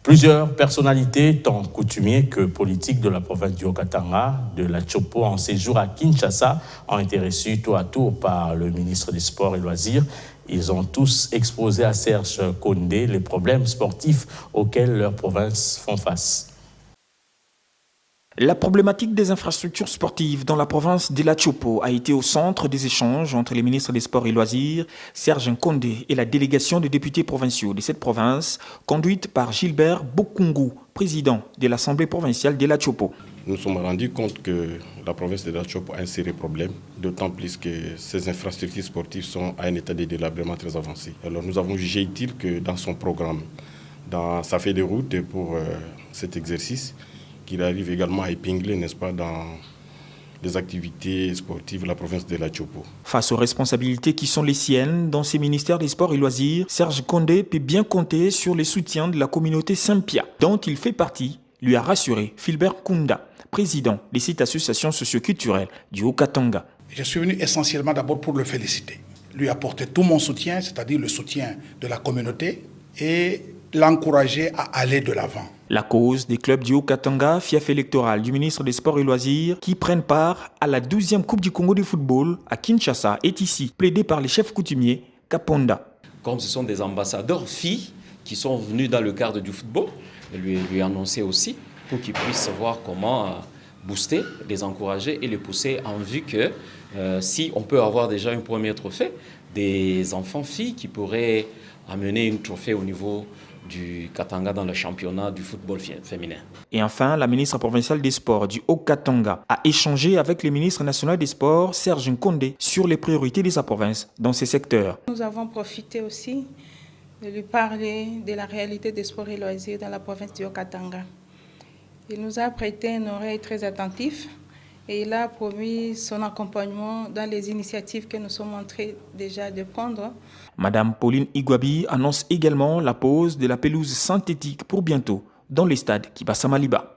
Plusieurs personnalités, tant coutumiers que politiques de la province du Haut-Katanga, de la Tchopo en séjour à Kinshasa, ont été reçus tour à tour par le ministre des Sports et Loisirs. Ils ont tous exposé à Serge Kondé les problèmes sportifs auxquels leur province font face. La problématique des infrastructures sportives dans la province de la Tchopo a été au centre des échanges entre les ministres des Sports et Loisirs, Serge Kondé, et la délégation des députés provinciaux de cette province, conduite par Gilbert Bokungu, président de l'Assemblée provinciale de la Tchopo. Nous nous sommes rendus compte que la province de la Tchopo a un sérieux problème, d'autant plus que ces infrastructures sportives sont à un état de délabrement très avancé. Alors nous avons jugé utile que dans son programme, dans sa feuille de route pour cet exercice, qu'il arrive également à épingler, n'est-ce pas, dans les activités sportives de la province de la Tchopo. Face aux responsabilités qui sont les siennes dans ces ministères des Sports et Loisirs, Serge Kondé peut bien compter sur les soutiens de la communauté Saint-Pia, dont il fait partie, lui a rassuré Philbert Kunda, président de cette association socioculturelle du Haut-Katanga. Je suis venu essentiellement d'abord pour le féliciter, lui apporter tout mon soutien, c'est-à-dire le soutien de la communauté, et l'encourager à aller de l'avant. La cause des clubs du Haut-Katanga, fief électoral du ministre des Sports et Loisirs, qui prennent part à la 12e Coupe du Congo de football à Kinshasa, est ici plaidée par les chefs coutumiers Kaponda. Comme ce sont des ambassadeurs filles qui sont venus dans le cadre du football, lui annoncer aussi pour qu'ils puissent voir comment booster, les encourager et les pousser en vue que si on peut avoir déjà un premier trophée, des enfants-filles qui pourraient amener un trophée au niveau du Katanga dans le championnat du football féminin. Et enfin, la ministre provinciale des Sports du Haut-Katanga a échangé avec le ministre national des Sports, Serge Kondé, sur les priorités de sa province dans ces secteurs. Nous avons profité aussi de lui parler de la réalité des sports et loisirs dans la province du Haut-Katanga. Il nous a prêté une oreille très attentive et il a promis son accompagnement dans les initiatives que nous sommes en train déjà de prendre. Madame Pauline Igwabi annonce également la pose de la pelouse synthétique pour bientôt dans les stades Kibasa Maliba.